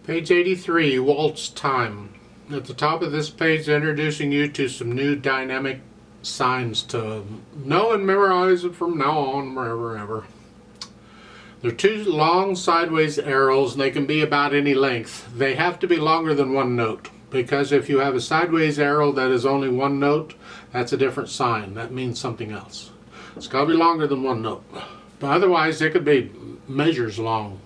Page 83, Waltz Time. At the top of this page, introducing you to some new dynamic signs to know and memorize it from now on, forever and ever. They're two long sideways arrows, and they can be about any length. They have to be longer than one note, because if you have a sideways arrow that is only one note, that's a different sign. That means something else. It's got to be longer than one note. But otherwise, it could be measures long.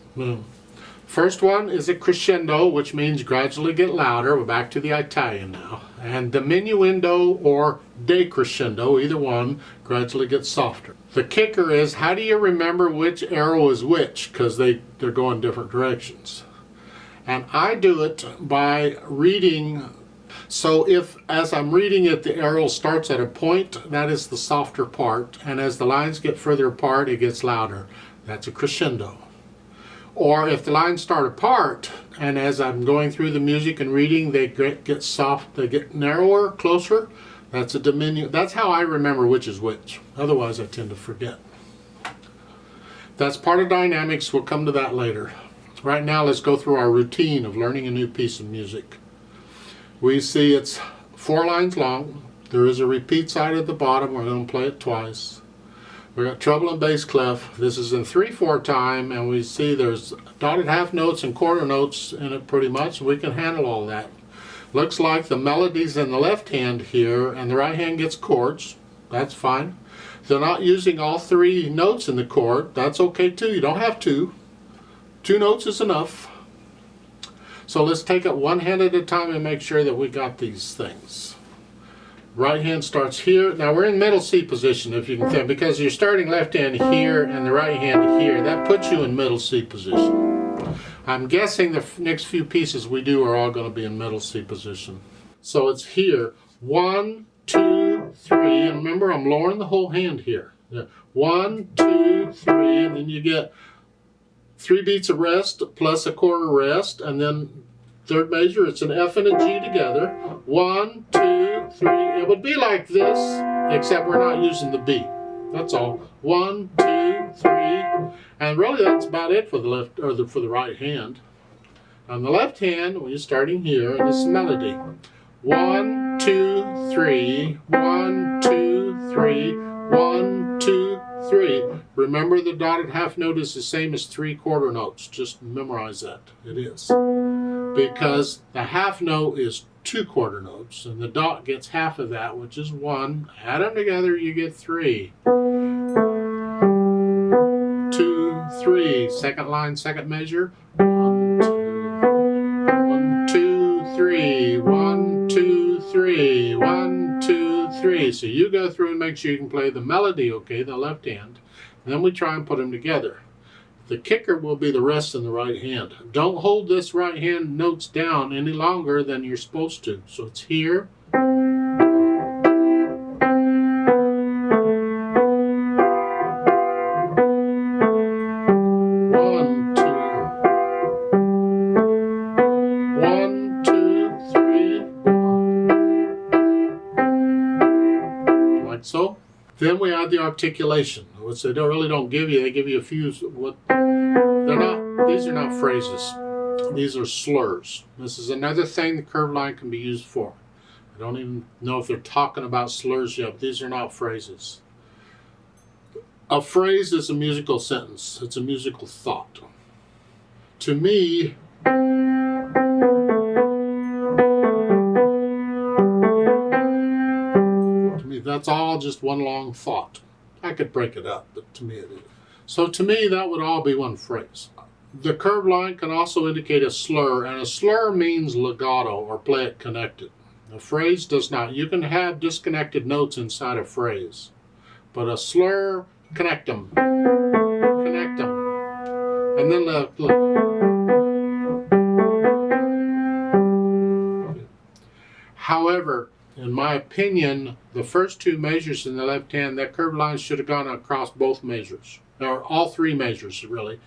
First one is a crescendo, which means gradually get louder. We're back to the Italian now. And diminuendo or decrescendo, either one, gradually gets softer. The kicker is, how do you remember which arrow is which? Because they're going different directions. And I do it by reading. So if, as I'm reading it, the arrow starts at a point, that is the softer part. And as the lines get further apart, it gets louder. That's a crescendo. Or if the lines start apart, and as I'm going through the music and reading, they get soft, they get narrower, closer, that's a diminuendo. That's how I remember which is which. Otherwise, I tend to forget. That's part of dynamics. We'll come to that later. Right now, let's go through our routine of learning a new piece of music. We see it's 4 lines long. There is a repeat side at the bottom. We're going to play it twice. We got treble and bass clef. This is in 3/4 time, and we see there's dotted half notes and quarter notes in it pretty much. We can handle all that. Looks like the melody's in the left hand here, and the right hand gets chords. That's fine. They're not using all 3 notes in the chord. That's okay too. You don't have to. 2 notes is enough. So let's take it one hand at a time and make sure that we got these things. Right hand starts here. Now we're in middle C position, if you can think, because you're starting left hand here and the right hand here. That puts you in middle C position. I'm guessing the next few pieces we do are all going to be in middle C position. So it's here. 1, 2, 3. And remember, I'm lowering the whole hand here. 1, 2, 3. And then you get 3 beats of rest plus a quarter rest. And then third measure, it's an F and a G together. 1, 2, 3. It would be like this, except we're not using the B. That's all. 1, 2, 3. And really that's about it for the left or for the right hand. On the left hand, we're starting here, and it's melody. 1, 2, 3. 1, 2, 3. 1, 2, 3. Remember, the dotted half note is the same as 3 quarter notes. Just memorize that. It is. Because the half note is 2 quarter notes, and the dot gets half of that, which is 1. Add them together, you get 3. 2, 3. Second line, second measure. 1, 2, 3. 1, 2, 3. 1, 2, 3. So you go through and make sure you can play the melody okay, the left hand. And then we try and put them together. The kicker will be the rest in the right hand. Don't hold this right hand notes down any longer than you're supposed to. So it's here. 1, 2. 1, 2, 3. Like so. Then we add the articulation, which they really don't give you. They give you a few. These are not phrases. These are slurs. This is another thing the curved line can be used for. I don't even know if they're talking about slurs yet, but these are not phrases. A phrase is a musical sentence. It's a musical thought. To me, that's all just one long thought. I could break it up, but to me it is. So to me, that would all be one phrase. The curved line can also indicate a slur, and a slur means legato or play it connected. A phrase does not. You can have disconnected notes inside a phrase, but a slur, connect them. Connect them. And then However, in my opinion, the first 2 measures in the left hand, that curved line should have gone across both measures, or all 3 measures really.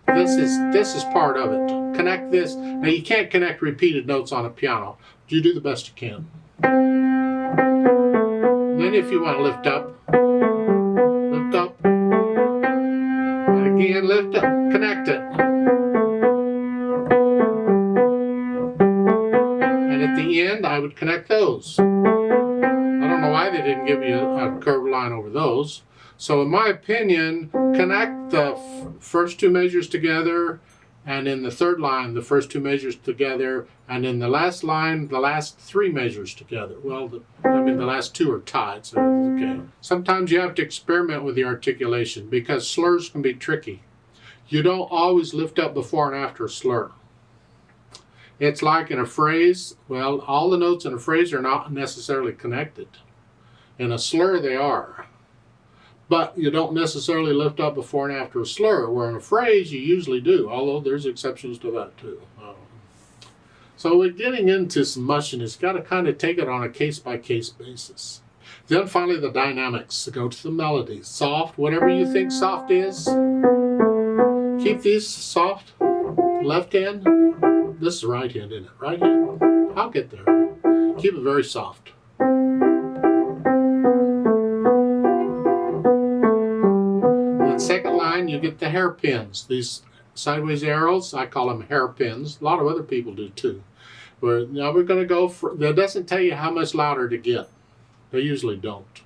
This is part of it. Connect this. Now you can't connect repeated notes on a piano. You do the best you can. Then if you want to lift up, and again lift up, connect it. would connect those. I don't know why they didn't give you a curved line over those. So in my opinion, connect the first two measures together, and in the third line, the first two measures together, and in the last line, the last three measures together. Well, the last two are tied, so okay. Sometimes you have to experiment with the articulation because slurs can be tricky. You don't always lift up before and after a slur. It's like in a phrase, well, all the notes in a phrase are not necessarily connected. In a slur, they are. But you don't necessarily lift up before and after a slur, where in a phrase you usually do, although there's exceptions to that too. So we're getting into some mushiness. Got to kind of take it on a case-by-case basis. Then finally the dynamics. Go to the melody. Soft, whatever you think soft is. Keep these soft. Left hand. This is right hand, isn't it? Right hand. I'll get there. Keep it very soft. Second line, you get the hairpins. These sideways arrows, I call them hairpins. A lot of other people do too. Now we're going to go for, that doesn't tell you how much louder to get. They usually don't.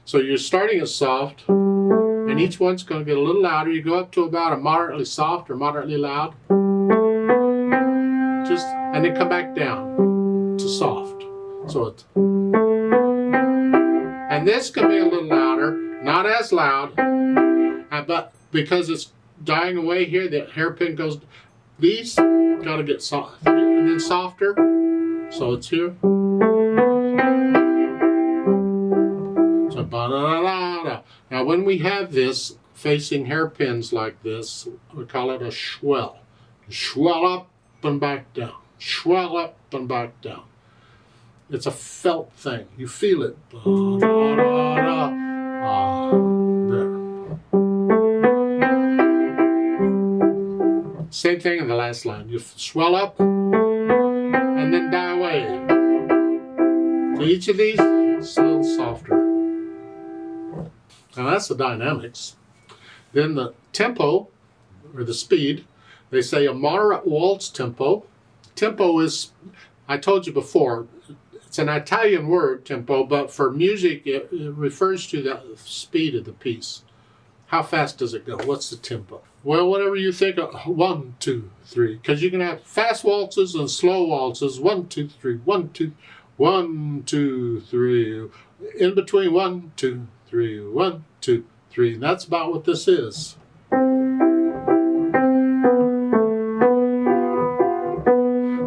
So you're starting at soft, and each one's going to get a little louder. You go up to about a moderately soft or moderately loud. And then come back down to soft. So it's, and this can be a little louder, not as loud. But because it's dying away here, the hairpin goes, these got to get soft, and then softer, so it's here. So ba-da-da-da-da. Now when we have this facing hairpins like this, we call it a swell. Swell up and back down. Swell up and back down. It's a felt thing. You feel it. Ba-da-da-da. There. Same thing in the last line. You swell up and then die away. So each of these is a little softer. Now that's the dynamics. Then the tempo, or the speed, they say a moderate waltz tempo. Tempo is, I told you before, it's an Italian word, tempo, but for music it refers to the speed of the piece. How fast does it go? What's the tempo? Well, whatever you think of, 1, 2, 3. Because you can have fast waltzes and slow waltzes. 1, 2, 3, 1, 2, 1, 2, 3. In between 1, 2, 3, 1, 2, 3. And that's about what this is.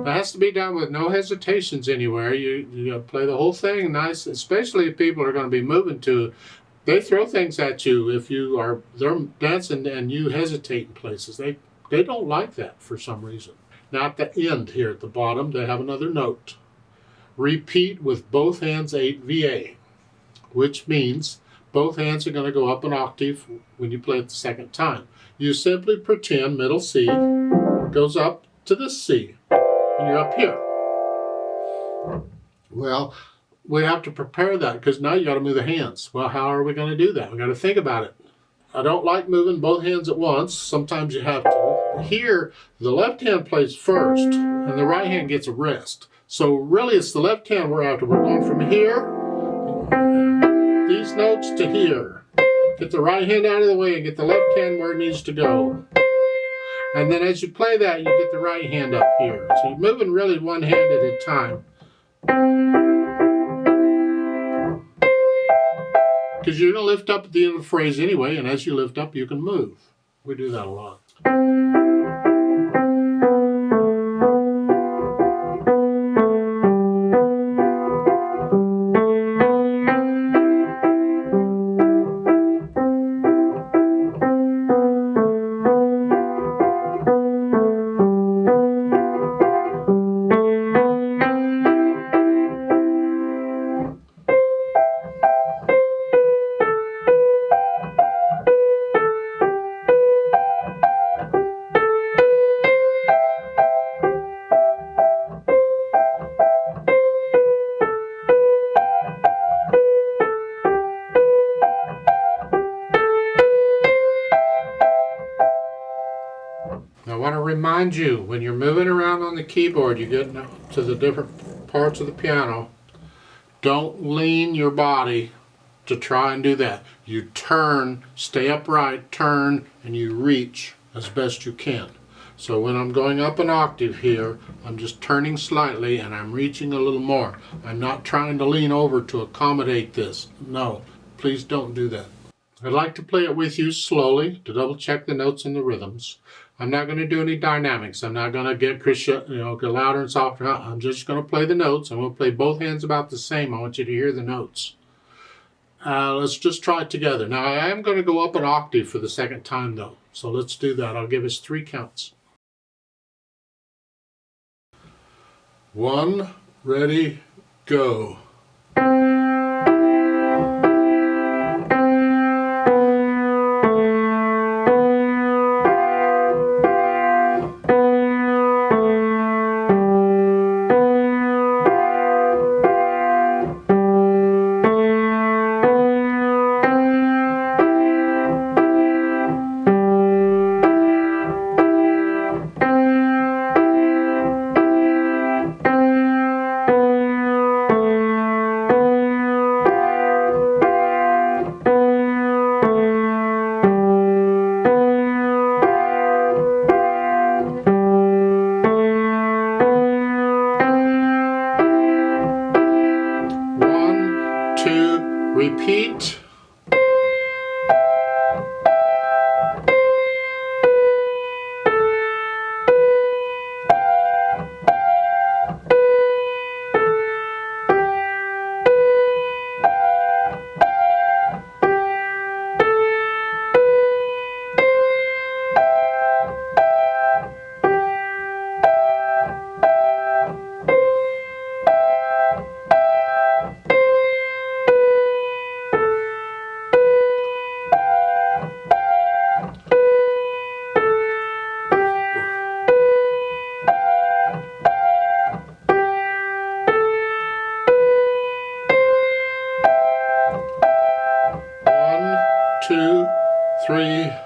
It has to be done with no hesitations anywhere. You play the whole thing nice, especially if people are going to be moving to. They throw things at you if they're dancing and you hesitate in places. They don't like that for some reason. Now at the end here at the bottom, they have another note. Repeat with both hands 8 VA, which means both hands are going to go up an octave when you play it the second time. You simply pretend middle C goes up to this C, and you're up here. Well, we have to prepare that because now you got to move the hands. Well, how are we going to do that? We got to think about it. I don't like moving both hands at once. Sometimes you have to. Here, the left hand plays first, and the right hand gets a rest. So really, it's the left hand we're after. We're going from here, these notes to here. Get the right hand out of the way and get the left hand where it needs to go. And then as you play that, you get the right hand up here. So you're moving really one hand at a time. Because you're going to lift up at the end of the phrase anyway, and as you lift up, you can move. We do that a lot. I want to remind you, when you're moving around on the keyboard, you get to the different parts of the piano, don't lean your body to try and do that. You turn, stay upright, turn, and you reach as best you can. So when I'm going up an octave here, I'm just turning slightly and I'm reaching a little more. I'm not trying to lean over to accommodate this. No, please don't do that. I'd like to play it with you slowly to double check the notes and the rhythms. I'm not going to do any dynamics. I'm not going to get get louder and softer. I'm just going to play the notes. I'm going to play both hands about the same. I want you to hear the notes. Let's just try it together. Now I am going to go up an octave for the second time though. So let's do that. I'll give us 3 counts. 1, ready, go. Repeat. One, two, three.